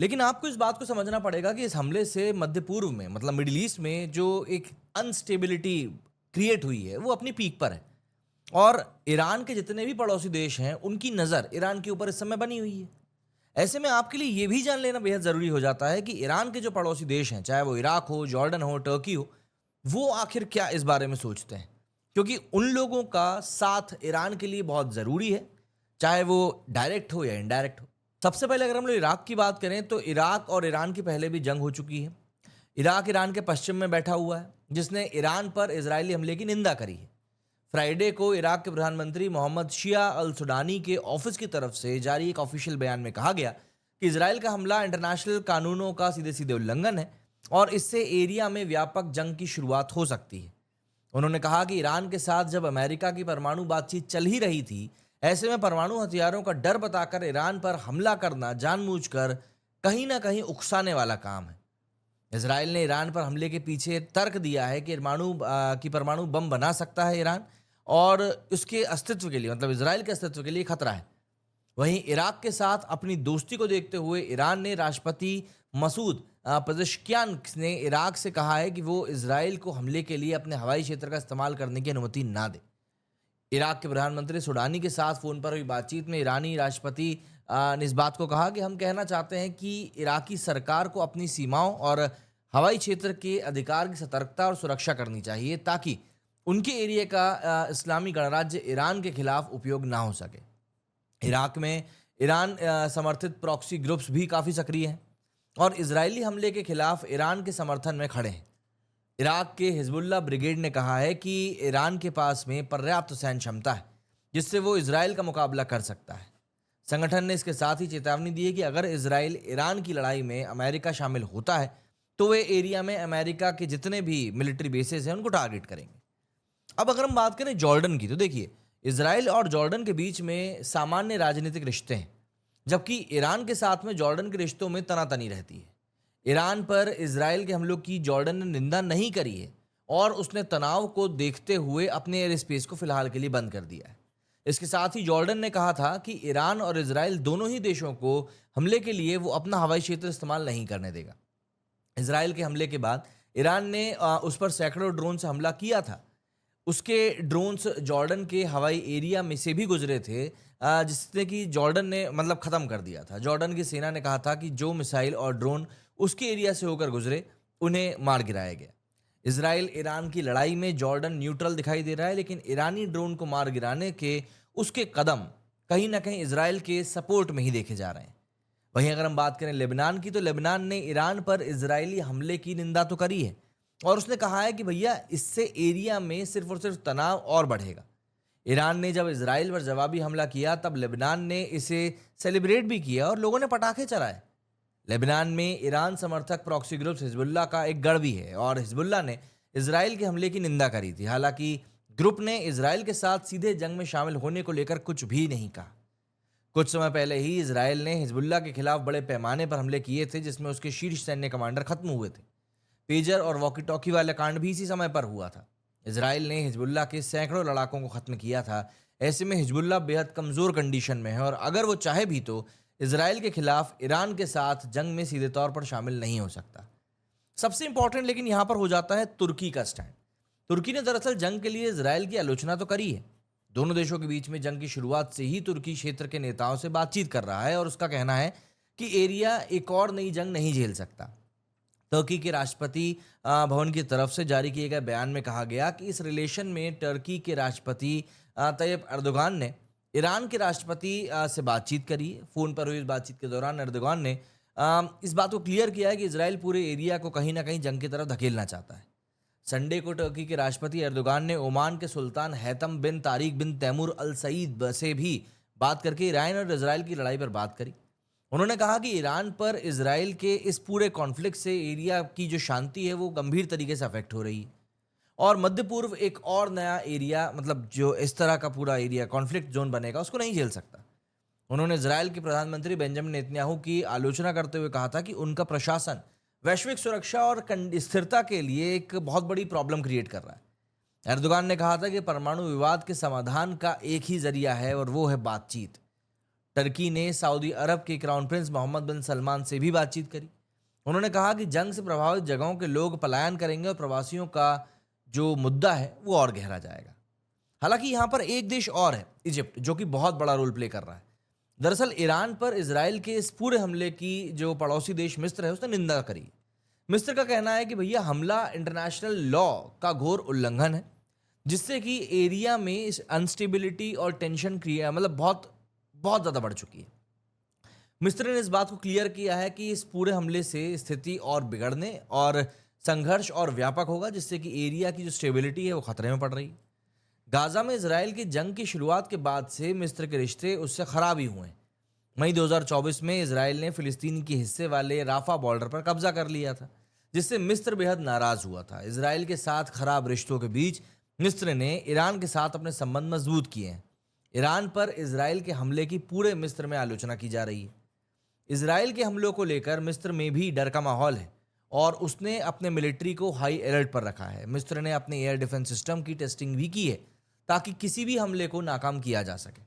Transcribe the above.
लेकिन आपको इस बात को समझना पड़ेगा कि इस हमले से मध्य पूर्व में मतलब मिडिल ईस्ट में जो एक अनस्टेबिलिटी क्रिएट हुई है वो अपनी पीक पर है। और ईरान के जितने भी पड़ोसी देश हैं उनकी नज़र ईरान के ऊपर इस समय बनी हुई है। ऐसे में आपके लिए ये भी जान लेना बेहद ज़रूरी हो जाता है कि ईरान के जो पड़ोसी देश हैं, चाहे वो इराक हो, जॉर्डन हो, टर्की हो, वो आखिर क्या इस बारे में सोचते हैं। क्योंकि उन लोगों का साथ ईरान के लिए बहुत ज़रूरी है, चाहे वो डायरेक्ट हो या इनडायरेक्ट हो। सबसे पहले अगर हम लोग इराक की बात करें तो इराक और ईरान की पहले भी जंग हो चुकी है। इराक ईरान के पश्चिम में बैठा हुआ है, जिसने ईरान पर इजरायली हमले की निंदा करी है। फ्राइडे को इराक के प्रधानमंत्री मोहम्मद शिया अल सुडानी के ऑफिस की तरफ से जारी एक ऑफिशियल बयान में कहा गया कि इसराइल का हमला इंटरनेशनल कानूनों का सीधे सीधे उल्लंघन है और इससे एरिया में व्यापक जंग की शुरुआत हो सकती है। उन्होंने कहा कि ईरान के साथ जब अमेरिका की परमाणु बातचीत चल ही रही थी, ऐसे में परमाणु हथियारों का डर बताकर ईरान पर हमला करना जानबूझकर कहीं ना कहीं उकसाने वाला काम है। इसराइल ने ईरान पर हमले के पीछे तर्क दिया है कि परमाणु बम बना सकता है ईरान, और उसके अस्तित्व के लिए मतलब इसराइल के अस्तित्व के लिए खतरा है। वहीं इराक के साथ अपनी दोस्ती को देखते हुए ईरान ने राष्ट्रपति मसूद पजेश्कियान ने इराक से कहा है कि वो इसराइल को हमले के लिए अपने हवाई क्षेत्र का इस्तेमाल करने की अनुमति ना दे। इराक के प्रधानमंत्री सुडानी के साथ फ़ोन पर हुई बातचीत में ईरानी राष्ट्रपति ने इस बात को कहा कि हम कहना चाहते हैं कि इराकी सरकार को अपनी सीमाओं और हवाई क्षेत्र के अधिकार की सतर्कता और सुरक्षा करनी चाहिए ताकि उनके एरिया का इस्लामी गणराज्य ईरान के खिलाफ उपयोग ना हो सके। इराक में ईरान समर्थित प्रॉक्सी ग्रुप्स भी काफ़ी सक्रिय हैं और इजरायली हमले के खिलाफ ईरान के समर्थन में खड़े हैं। इराक के हिजबुल्लाह ब्रिगेड ने कहा है कि ईरान के पास में पर्याप्त सैन्य क्षमता है जिससे वो इसराइल का मुकाबला कर सकता है। संगठन ने इसके साथ ही चेतावनी दी है कि अगर इसराइल ईरान की लड़ाई में अमेरिका शामिल होता है तो वे एरिया में अमेरिका के जितने भी मिलिट्री बेसेस हैं उनको टारगेट करेंगे। अब अगर हम बात करें जॉर्डन की तो देखिए, इसराइल और जॉर्डन के बीच में सामान्य राजनीतिक रिश्ते हैं, जबकि ईरान के साथ में जॉर्डन के रिश्तों में तनातनी रहती है। ईरान पर इसराइल के हमलों की जॉर्डन ने निंदा नहीं करी है और उसने तनाव को देखते हुए अपने एयर स्पेस को फिलहाल के लिए बंद कर दिया है। इसके साथ ही जॉर्डन ने कहा था कि ईरान और इसराइल दोनों ही देशों को हमले के लिए वो अपना हवाई क्षेत्र इस्तेमाल नहीं करने देगा। इसराइल के हमले के बाद ईरान ने उस पर सैकड़ों ड्रोन से हमला किया था। उसके ड्रोन्स जॉर्डन के हवाई एरिया में से भी गुजरे थे, जिससे कि जॉर्डन ने मतलब ख़त्म कर दिया था। जॉर्डन की सेना ने कहा था कि जो मिसाइल और ड्रोन उसके एरिया से होकर गुजरे उन्हें मार गिराया गया। इसराइल ईरान की लड़ाई में जॉर्डन न्यूट्रल दिखाई दे रहा है, लेकिन ईरानी ड्रोन को मार गिराने के उसके कदम कहीं ना कहीं इसराइल के सपोर्ट में ही देखे जा रहे हैं। वहीं अगर हम बात करें लेबनान की तो लेबनान ने ईरान पर इजरायली हमले की निंदा तो करी है और उसने कहा है कि भैया इससे एरिया में सिर्फ और सिर्फ तनाव और बढ़ेगा। ईरान ने जब इसराइल पर जवाबी हमला किया तब लेबनान ने इसे सेलिब्रेट भी किया और लोगों ने पटाखे चलाए। लेबनान में ईरान समर्थक प्रॉक्सी ग्रुप हिजबुल्लाह का एक गढ़ भी है और हिजबुल्लाह ने इसराइल के हमले की निंदा करी थी। हालांकि ग्रुप ने इसराइल के साथ सीधे जंग में शामिल होने को लेकर कुछ भी नहीं कहा। कुछ समय पहले ही इसराइल ने हिजबुल्लाह के खिलाफ बड़े पैमाने पर हमले किए थे जिसमें उसके शीर्ष सैन्य कमांडर खत्म हुए थे। पेजर और वॉकी टॉकी वाला कांड भी इसी समय पर हुआ था। इसराइल ने हिजबुल्लाह के सैकड़ों लड़ाकों को खत्म किया था। ऐसे में हिजबुल्लाह बेहद कमज़ोर कंडीशन में है और अगर वो चाहे भी तो इसराइल के खिलाफ ईरान के साथ जंग में सीधे तौर पर शामिल नहीं हो सकता। सबसे इंपॉर्टेंट लेकिन यहाँ पर हो जाता है तुर्की का स्टैंड। तुर्की ने दरअसल जंग के लिए इसराइल की आलोचना तो करी है। दोनों देशों के बीच में जंग की शुरुआत से ही तुर्की क्षेत्र के नेताओं से बातचीत कर रहा है और उसका कहना है कि एरिया एक और नई जंग नहीं झेल सकता। तुर्की के राष्ट्रपति भवन की तरफ से जारी किए गए बयान में कहा गया कि इस रिलेशन में तुर्की के राष्ट्रपति तैयब एर्दोगान ने ईरान के राष्ट्रपति से बातचीत करी। फ़ोन पर हुई इस बातचीत के दौरान एर्दोगान ने इस बात को क्लियर किया है कि इसराइल पूरे एरिया को कहीं ना कहीं जंग की तरफ धकेलना चाहता है। संडे को तुर्की के राष्ट्रपति एर्दोगान ने ओमान के सुल्तान हैतम बिन तारिक बिन तैमूर अल सईद से भी बात करके ईरान और इसराइल की लड़ाई पर बात करी। उन्होंने कहा कि ईरान पर इसराइल के इस पूरे कॉन्फ्लिक्ट से एरिया की जो शांति है वो गंभीर तरीके से अफेक्ट हो रही है और मध्य पूर्व एक और नया एरिया मतलब जो इस तरह का पूरा एरिया कॉन्फ्लिक्ट जोन बनेगा उसको नहीं झेल सकता। उन्होंने इजराइल के प्रधानमंत्री बेंजामिन नेतन्याहू की आलोचना करते हुए कहा था कि उनका प्रशासन वैश्विक सुरक्षा और स्थिरता के लिए एक बहुत बड़ी प्रॉब्लम क्रिएट कर रहा है। एर्दोगान ने कहा था कि परमाणु विवाद के समाधान का एक ही जरिया है और वो है बातचीत। टर्की ने सऊदी अरब के क्राउन प्रिंस मोहम्मद बिन सलमान से भी बातचीत करी। उन्होंने कहा कि जंग से प्रभावित जगहों के लोग पलायन करेंगे और प्रवासियों का जो मुद्दा है वो और गहरा जाएगा। हालांकि यहाँ पर एक देश और है, इजिप्ट, जो कि बहुत बड़ा रोल प्ले कर रहा है। दरअसल ईरान पर इजराइल के इस पूरे हमले की जो पड़ोसी देश मिस्र है उसने निंदा करी। मिस्र का कहना है कि भैया हमला इंटरनेशनल लॉ का घोर उल्लंघन है, जिससे कि एरिया में इस अनस्टेबिलिटी और टेंशन क्रिया मतलब बहुत बहुत ज़्यादा बढ़ चुकी है। मिस्र ने इस बात को क्लियर किया है कि इस पूरे हमले से स्थिति और बिगड़ने और संघर्ष और व्यापक होगा, जिससे कि एरिया की जो स्टेबिलिटी है वो खतरे में पड़ रही है। गाजा में इजराइल की जंग की शुरुआत के बाद से मिस्र के रिश्ते उससे खराब ही हुए हैं। मई 2024 में इजराइल ने फिलिस्तीन के हिस्से वाले राफा बॉर्डर पर कब्जा कर लिया था, जिससे मिस्र बेहद नाराज हुआ था। इजराइल के साथ खराब रिश्तों के बीच मिस्र ने ईरान के साथ अपने संबंध मजबूत किए हैं। ईरान पर इजराइल के हमले की पूरे मिस्र में आलोचना की जा रही है। इजराइल के हमलों को लेकर मिस्र में भी डर का माहौल है और उसने अपने मिलिट्री को हाई अलर्ट पर रखा है। मिस्र ने अपने एयर डिफेंस सिस्टम की टेस्टिंग भी की है ताकि किसी भी हमले को नाकाम किया जा सके।